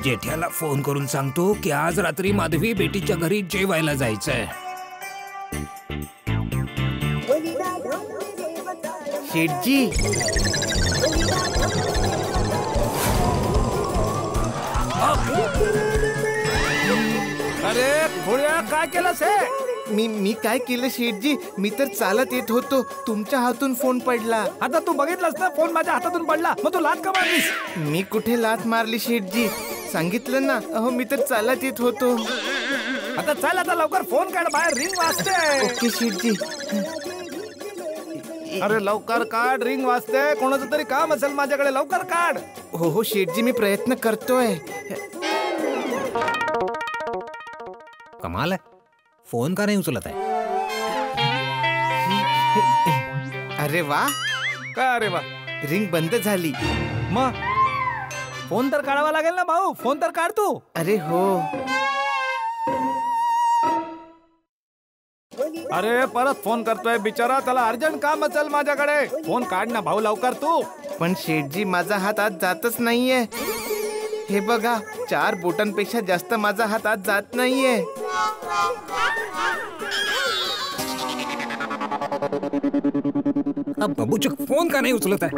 जेठ्याला phone करून सांगतो की आज रात्री माधवी बेटीच्या घरी जेवायला जायचंय. शेठजी, अरे खोड्या, काय केलंस हे? मी काय केलं शेठजी? मी तर चालत येत होतो, तुमच्या हातून फोन पडला. आता तू बघितलंस ना, फोन माझ्या हातातून पडला, मग तू लाथ का मारलीस? मी कुठे लाथ मारली शेठजी? सांगितलं ना, अहो मी तर चालत येत होतो. आता चल, आता लवकर फोन काढ, बाहेर रिंग वाजते. ओके शेठजी. अरे लवकर काढ, रिंग वाजते, कोणाचं तरी काम असेल माझ्याकडे, लवकर काढ. हो हो शेठजी, मी प्रयत्न करतोय. कमाल आहे, फोन का नाही उचलत आहे? अरे वा. काय अरे वा? रिंग बंद झाली. मग फोन तर काढावा लागेल ना भाऊ, फोन तर काढ तू. अरे हो. अरे परत फोन करतोय बिचारा, त्याला अर्जंट काम असेल माझ्याकडे. फोन काढ ना भाऊ, लवकर तू. पण शेठजी, माझा हात आत जातच नाहीये. हे बघा, 4 बोटांपेक्षा जास्त माझा हात आत जात नाहीये. बाबूचक फोन का नाही उचलत आहे?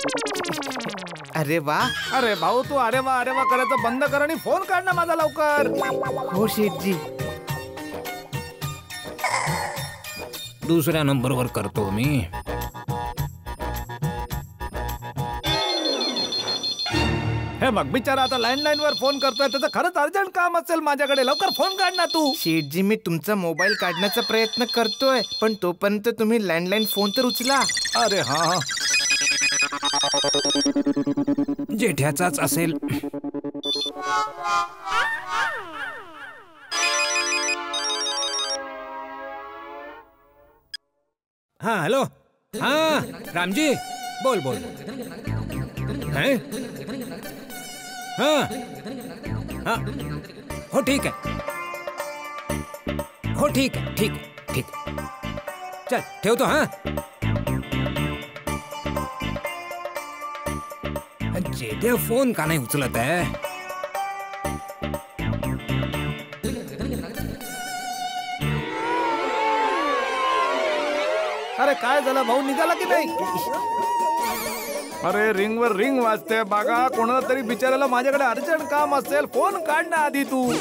अरे वा. अरे भाऊ, तू अरे वा करायचं बंद कर आणि फोन काढ ना माझा लवकर. हो शेठजी. दुसऱ्या नंबरवर करतो मी. हे बघ बिचारा आता लँडलाईन वर फोन करतोय, त्याचं खरंच अर्जंट काम असेल माझ्याकडे, लवकर फोन काढ ना तू. शेठजी, मी तुमचा मोबाईल काढण्याचा प्रयत्न करतोय, पण तोपर्यंत तुम्ही लँडलाईन फोन तर उचला. अरे हा, जेठ्याचाच असेल. हा हॅलो. हा रामजी, बोल बोल. हैं? हाँ हाँ, हो ठीक है, हो ठीक है, ठीक है, ठीक है. चल ठेवतो. हाँ, जेठ्या फोन का नाही उचलत आहे? अरे काय झालं भाऊ, निघाला की नाही? अरे रिंगवर रिंग वाजते बघा, कोणाला तरी बिचारायला माझ्याकडे अर्जंट काम असेल, फोन काढ ना आधी तू.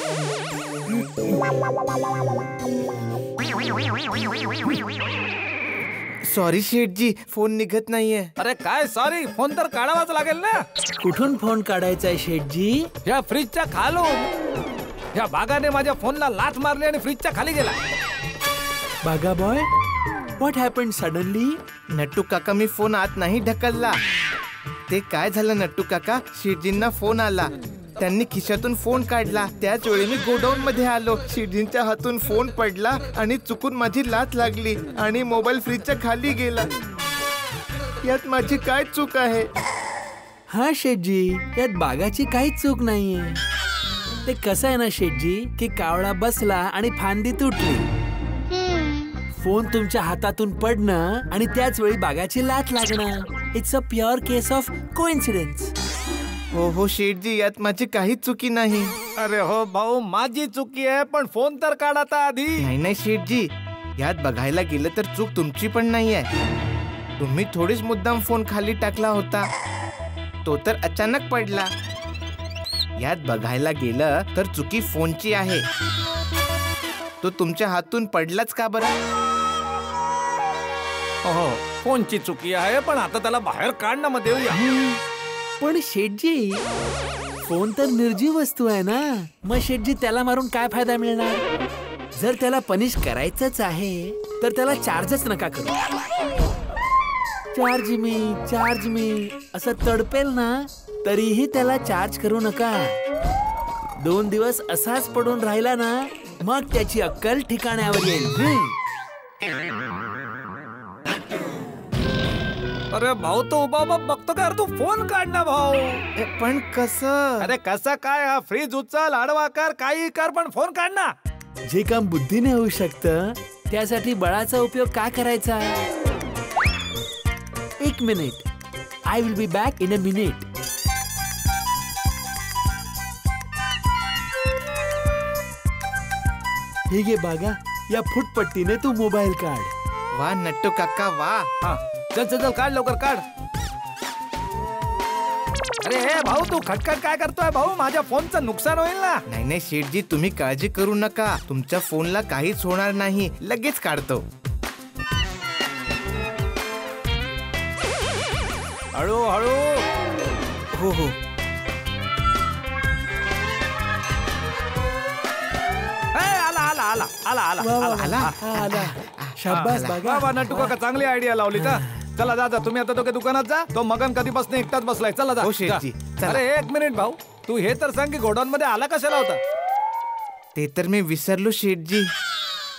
सॉरी शेठजी, फोन निघत नाहीये. अरे काय सॉरी, फोन तर काढावाच लागेल ना. कुठून फोन काढायचा आहे शेठजी? या फ्रीजच्या खालून. या बागाने माझ्या फोनला लाथ मारली आणि फ्रीजच्या खाली गेला. बागा boy, what happened suddenly? Nattu काका, मी फोन आत नाही ढकलला. ते काय झालं नट्टू काका, शेठजींना फोन आला, त्यांनी खिशातून फोन काढला, त्याच वेळी मी गोडाऊन मध्ये आलो. शेठजींच्या हातून फोन पडला आणि चुकून माझी लाथ लागली आणि मोबाईल फ्रीजच्या खाली गेला. यात माझी काय चूक आहे? हा शेठजी, यात बागाची काहीच चूक नाहीये. ते कसं आहे ना शेठजी, की कावळा बसला आणि फांदी तुटली. फोन तुमच्या हातातून पडणं आणि त्याच वेळी बागाची लाथ लागणं, it's a pure case of coincidence. हो हो शेठजी, यात माझी काहीच चुकी नाही. अरे हो भाऊ, माझी चुकी आहे, पण फोन तर काढ आता आधी. नाही शेठजी, यात बघायला गेलं तर चूक तुमची पण नाही आहे. तुम्ही थोडीच मुद्दाम फोन खाली टाकला होता, तो तर अचानक पडला. यात बघायला गेलं तर चुकी फोनची आहे. तो तुमच्या हातून पडलाच का बरं? हो, फोनची चुकी आहे, पण आता त्याला बाहेर काढ ना, मग देऊया. पण शेठजी, फोन तर निर्जीव वस्तू आहे ना, मग शेठजी त्याला मारून काय फायदा मिळणार? जर त्याला पनिश करायचंच आहे तर त्याला चार्जच नका करू. चार्ज मी असं तडपेल ना, तरीही त्याला चार्ज करू नका. 2 दिवस असाच पडून राहिला ना, मग त्याची अक्कल ठिकाण्यावर येईल. अरे भाऊ, तो उभा बघतो का? तू फोन काढ ना भाऊ. पण कसं? अरे कसं काय? हा फ्रीज उचल, आडवा कर, काही कर, पण फोन काढ ना. जे काम बुद्धीने होऊ शकतं त्यासाठी बळाचा उपयोग का करायचा? 1 minute, I will be back in a minute. हे घे बागा, या फुटपट्टीने तू मोबाईल काढ. वा नट्टू काका वा. हा चल चल चल काढ लवकर काढ. अरे हे भाऊ तू खटखट काय करतोय भाऊ? माझ्या फोनचं नुकसान होईल ना. नाही नाही शेठजी, तुम्ही काळजी करू नका, तुमच्या फोनला काहीच होणार नाही, लगेच काढतो. हळू हळू. हो हो. आला आला आला आला आला वा, वा, वा. आला हा, आला. शाबास बागा. वा नटू काका चांगली आयडिया लावली का. चला जा जा तुम्ही आता दोघे दुकानात जा. तो मगन कधीपासून एकटाच बसलाय. चला जा. हो शेठजी, जा. चला. अरे एक मिनिट भाऊ, तू हे तर सांग की गोडाऊन मध्ये आला कशाला होता? ते तर मी विसरलो शेठजी,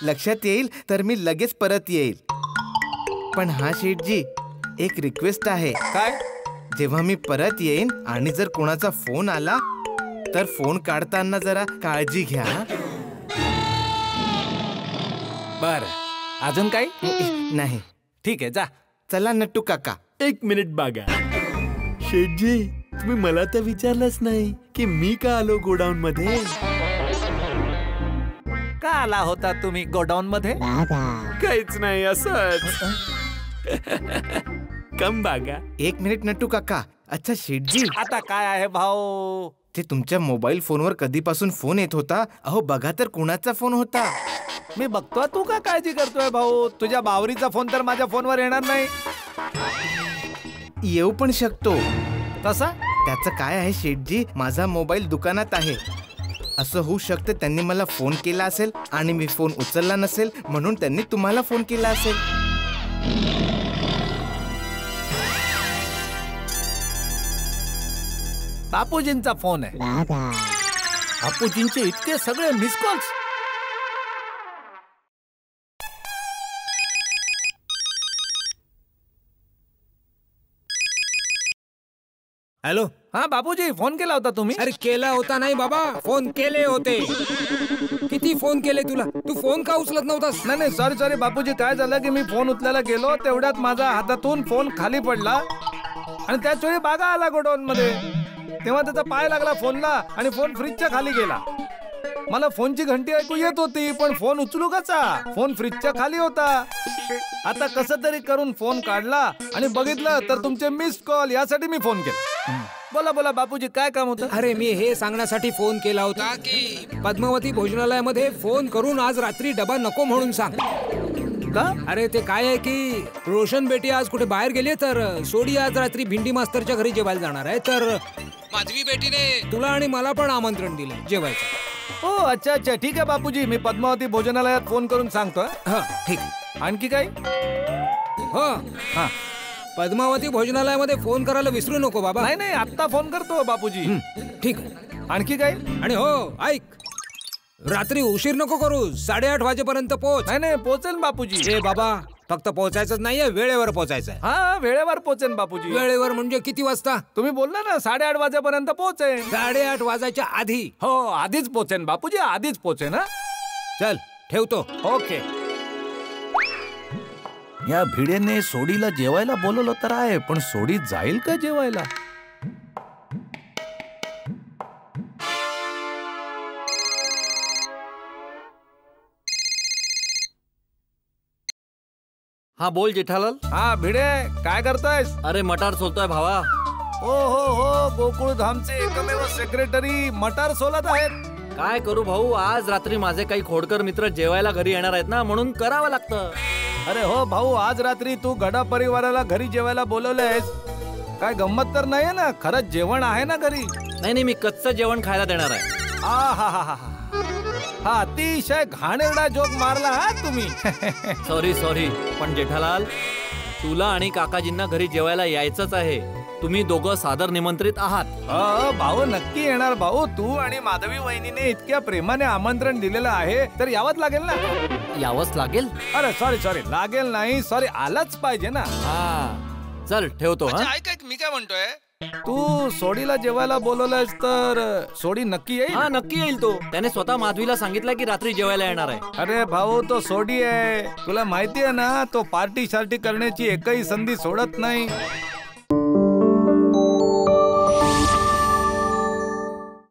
लक्षात येईल तर मी लगेच परत येईल. पण हा शेठजी, एक रिक्वेस्ट आहे. काय? जेव्हा मी परत येईन आणि जर कोणाचा फोन आला तर फोन काढताना जरा काळजी घ्या. बर अजून काही? नाही. ठीक आहे जा. चला नट्टू काका. एक मिनिट बागा. शेठजी, तुम्ही मला तर विचारलंच नाही की मी का आलो गोडाऊन मध्ये. का आला होता तुम्ही गोडाऊन मध्ये? काहीच नाही, असंच. कम बागा. एक मिनिट नट्टू काका. अच्छा शेठजी, आता काय आहे भाऊ? ते तुमच्या मोबाईल फोनवर कधीपासून फोन येत होता? अहो बघा तर कुणाचा फोन होता. मी बघतोय, तू का काळजी करतोय भाऊ? तुझ्या बावरीचा फोन तर माझ्या फोनवर येणार नाही. येऊ पण शकतो. तसा? त्याचं काय आहे शेठजी, माझा मोबाईल दुकानात आहे. असं होऊ शकतं त्यांनी मला फोन केला असेल आणि मी फोन उचलला नसेल, म्हणून त्यांनी तुम्हाला फोन केला असेल. बापूजींचा फोन आहे. बापूजींचे इतके सगळे मिस कॉल्स. हॅलो. हा बापूजी, फोन केला होता तुम्ही? अरे केला होता नाही बाबा, फोन केले होते. किती फोन केले तुला, तू फोन का उचलत नव्हतास? नाही नाही सॉरी सॉरी बापूजी, काय झालं की मी फोन उचलायला गेलो, तेवढ्यात माझ्या हातातून फोन खाली पडला आणि त्याच वेळी बागा आला गोडाऊन मध्ये. तेव्हा त्याचा पाय लागला फोनला आणि फोन फ्रीजच्या खाली गेला. मला फोनची घंटी ऐकू येत होती, पण फोन उचलू कसा? फोन फ्रीजच्या खाली होता. आता कसं तरी करून फोन काढला आणि बघितलं तर तुमचे मिस कॉल, यासाठी मी फोन केला. बोला बोला बापूजी, काय काम होतं? अरे मी हे सांगण्यासाठी फोन केला होता की पद्मावती भोजनालयामध्ये फोन करून आज रात्री डबा नको म्हणून सांग. का? अरे ते काय आहे की रोशन बेटी आज कुठे बाहेर गेली, तर सोडी आज रात्री भिंडी मास्तरच्या घरी जेवायला जाणार आहे. तर माधवी बेटीने तुला आणि मला पण आमंत्रण दिलं जेवायचं. हो अच्छा अच्छा, ठीक आहे बापूजी, मी पद्मावती भोजनालयात फोन करून सांगतो. हा ठीक आहे. आणखी काय? हो हा पद्मावती भोजनालयामध्ये फोन करायला विसरू नको बाबा. नाही नाही आत्ता फोन करतो बापूजी. ठीक आहे. आणखी काय? आणि हो ऐक, रात्री उशीर नको करू, 8:30 वाजेपर्यंत पोहोच. नाही नाही पोहोचेल बापूजी. ए बाबा, फक्त पोहोचायचंच नाहीये, वेळेवर पोहोचायचंय. हा वेळेवर पोहोचेल बापूजी. वेळेवर म्हणजे किती वाजता? तुम्ही बोलला ना 8:30 वाजेपर्यंत पोहोचेल. 8:30 वाजायच्या आधी. हो आधीच पोहोचेन बापूजी, आधीच पोहोचेन. ना चल ठेवतो. ओके. या भिडेने सोडीला जेवायला बोलवलं तर आहे, पण सोडी जाईल का जेवायला? हा बोल जेठालाल. हा भिडे, काय करतायस? अरे मटार सोलतोय भावा. हो गोकुळ धामचे एकमेव सेक्रेटरी मटार सोलत आहेत. काय करू भाऊ, आज रात्री माझे काही खोडकर मित्र जेवायला घरी येणार आहेत ना, म्हणून करावं लागतं. अरे हो भाऊ, आज रात्री तू गडा परिवाराला घरी जेवायला बोलवलंयस. काय गंमत तर नाहीये ना? खरंच जेवण आहे ना घरी? नाही मी कच्चं जेवण खायला देणार आहे. हा अतिशय घाणेरडा जोक मारला हा तुम्ही. सॉरी पण जेठालाल, तुला आणि काकाजींना घरी जेवायला यायचंच आहे. तुम्ही दोघं सादर निमंत्रित आहात. भाऊ नक्की येणार भाऊ. तू आणि माधवी वहिनीने इतक्या प्रेमाने आमंत्रण दिलेलं आहे तर यावंच लागेल ना. यावंच लागेल. अरे सॉरी लागेल नाही, सॉरी आलाच पाहिजे ना. हा चल ठेवतो. ऐक मी काय म्हणतोय, तू सोडीला जेवायला बोलवलंयस तर सोडी नक्की येईल? हा नक्की येईल तो. त्याने स्वतः माधवीला सांगितलं की रात्री जेवायला येणार आहे. अरे भाऊ तो सोडी आहे, तुला माहिती आहे ना, तो पार्टी शार्टी करण्याची एकही संधी सोडत नाही.